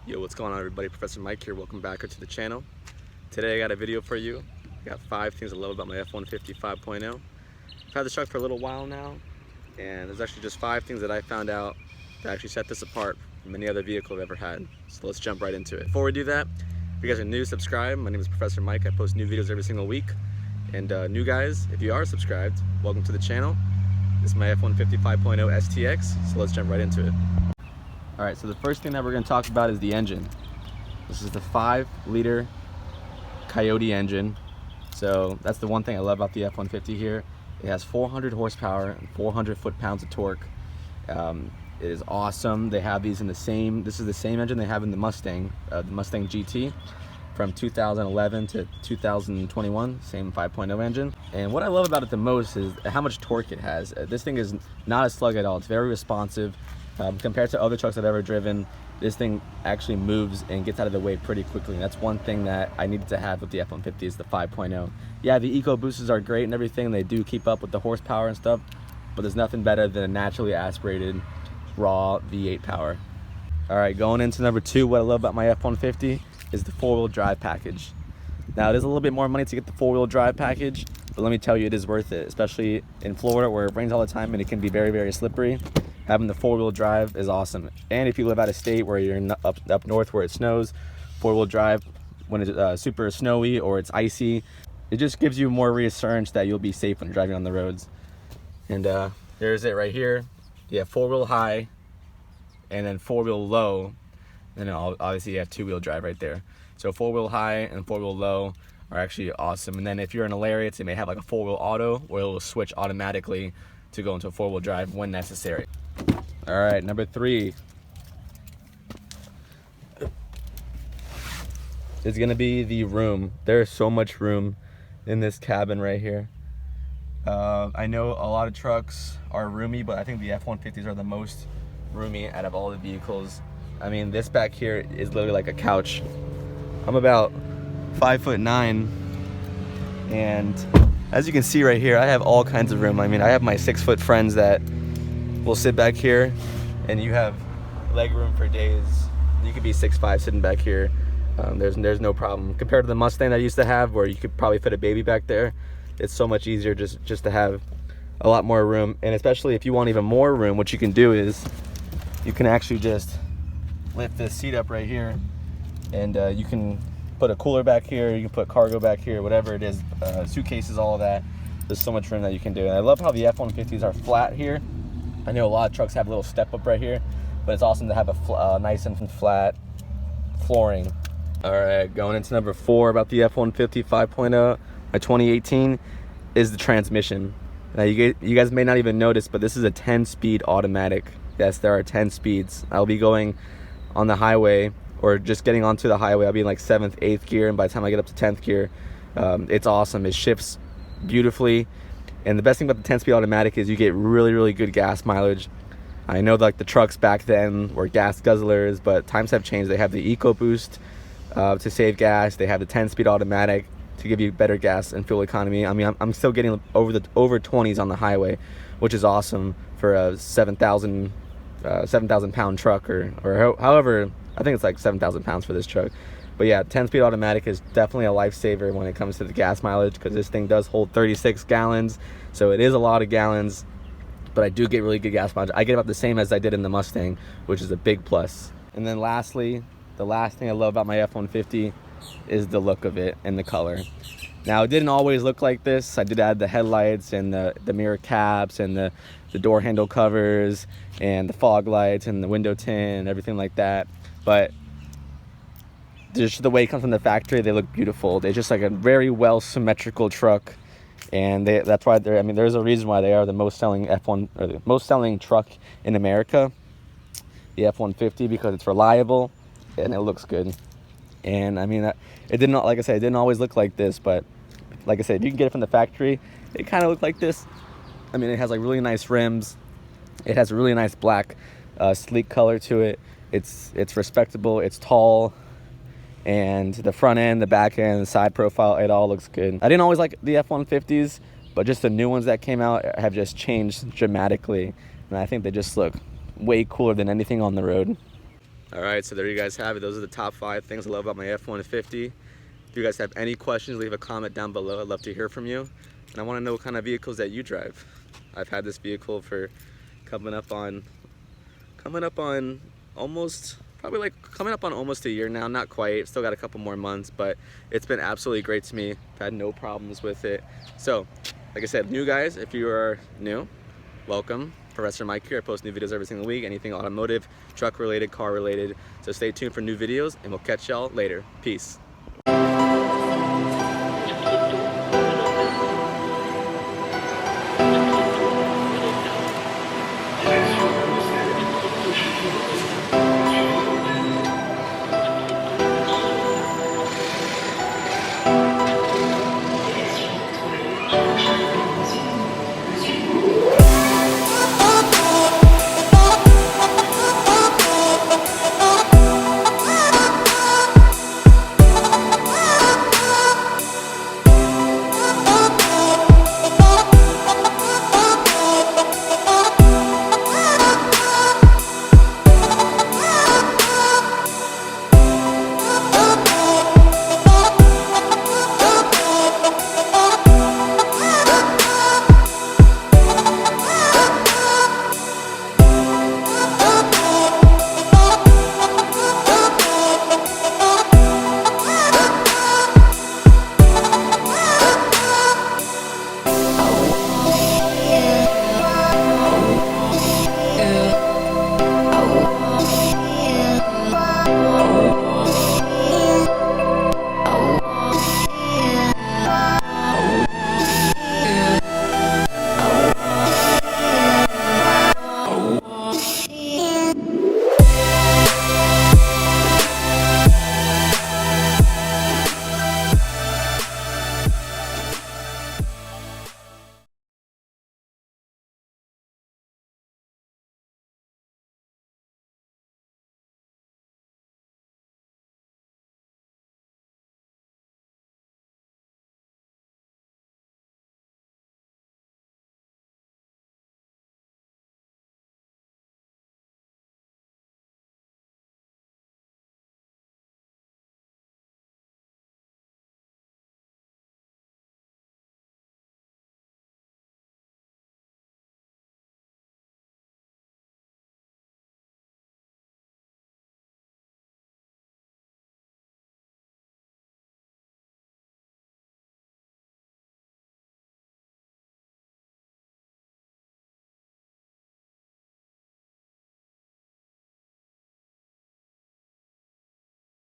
Yo, what's going on everybody? Professor Mike here. Welcome back to the channel. Today I got a video for you. I got 5 things I love about my F150 5.0. I've had this truck for a little while now, and there's actually just 5 things that I found out that actually set this apart from any other vehicle I've ever had. So let's jump right into it. Before we do that, if you guys are new, subscribe. My name is Professor Mike. I post new videos every single week. And new guys, if you are subscribed, welcome to the channel. This is my F150 5.0 STX, so let's jump right into it. Alright, so the first thing that we're going to talk about is the engine. This is the 5-liter Coyote engine. So that's the one thing I love about the F-150 here. It has 400 horsepower and 400 foot-pounds of torque. It is awesome. They have these in the same, this is the same engine they have in the Mustang GT from 2011 to 2021, same 5.0 engine. And what I love about it the most is how much torque it has. This thing is not a slug at all. It's very responsive. Compared to other trucks I've ever driven, this thing actually moves and gets out of the way pretty quickly. And that's one thing that I needed to have with the F-150 is the 5.0. Yeah, the eco boosters are great and everything. They do keep up with the horsepower and stuff, but there's nothing better than a naturally aspirated raw V8 power. All right, going into number 2, what I love about my F-150 is the 4-wheel drive package. Now, it is a little bit more money to get the 4-wheel drive package, but let me tell you, it is worth it, especially in Florida where it rains all the time and it can be very, very slippery. Having the 4-wheel drive is awesome. And if you live out of state where you're up north where it snows, 4-wheel drive, when it's super snowy or it's icy, it just gives you more reassurance that you'll be safe when driving on the roads. And there's it right here. You have 4-wheel high and then 4-wheel low. And then obviously you have 2-wheel drive right there. So 4-wheel high and 4-wheel low are actually awesome. And then if you're in a Lariat, it may have like a 4-wheel auto where it will switch automatically to go into a 4-wheel drive when necessary. All right, number 3 is gonna be the room. There is so much room in this cabin right here. I know a lot of trucks are roomy, but I think the F-150s are the most roomy out of all the vehicles. I mean, this back here is literally like a couch. I'm about 5'9", and as you can see right here, I have all kinds of room. I mean, I have my 6-foot friends that will sit back here, and you have leg room for days. You could be 6'5" sitting back here. There's no problem. Compared to the Mustang that I used to have, where you could probably fit a baby back there, it's so much easier just to have a lot more room. And especially if you want even more room, what you can do is you can actually just lift this seat up right here, and you can put a cooler back here, you can put cargo back here, whatever it is, suitcases, all of that. There's so much room that you can do. And I love how the F-150s are flat here. I know a lot of trucks have a little step up right here, but it's awesome to have a nice and flat flooring. All right, going into number 4 about the F-150 5.0, my 2018, is the transmission. Now you guys may not even notice, but this is a 10-speed automatic. Yes, there are 10 speeds. I'll be going on the highway, or just getting onto the highway, I'll be in like 7th, 8th gear, and by the time I get up to 10th gear, it's awesome. It shifts beautifully. And the best thing about the 10-speed automatic is you get really, really good gas mileage. I know like the trucks back then were gas guzzlers, but times have changed. They have the EcoBoost to save gas. They have the 10-speed automatic to give you better gas and fuel economy. I mean, I'm still getting over 20s on the highway, which is awesome for a 7,000 pound truck, or however, I think it's like 7,000 pounds for this truck. But yeah, 10-speed automatic is definitely a lifesaver when it comes to the gas mileage, because this thing does hold 36 gallons, so it is a lot of gallons, but I do get really good gas mileage. I get about the same as I did in the Mustang, which is a big plus. And then lastly, the last thing I love about my F-150 is the look of it and the color. Now, it didn't always look like this. I did add the headlights and the mirror caps and the door handle covers and the fog lights and the window tint and everything like that, but just the way it comes from the factory, they look beautiful. They're just like a very well symmetrical truck, and that's why they're, I mean, there's a reason why they are the most selling F1 or the most selling truck in America, the F-150, because it's reliable and it looks good. And I mean, it did not, like I said, it didn't always look like this, but like I said, you can get it from the factory. It kind of looked like this. I mean, it has like really nice rims. It has a really nice black, sleek color to it. It's respectable. It's tall. And the front end, the back end, the side profile, it all looks good. I didn't always like the F-150s, but just the new ones that came out have just changed dramatically. And I think they just look way cooler than anything on the road. All right, so there you guys have it. Those are the top 5 things I love about my F-150. If you guys have any questions, leave a comment down below. I'd love to hear from you. And I want to know what kind of vehicles that you drive. I've had this vehicle for coming up on almost a year now. Not quite, still got a couple more months, but it's been absolutely great to me. I've had no problems with it. So, like I said, new guys, if you are new, welcome. Professor Mike here. I post new videos every single week, anything automotive, truck related, car related. So stay tuned for new videos, and we'll catch y'all later. Peace.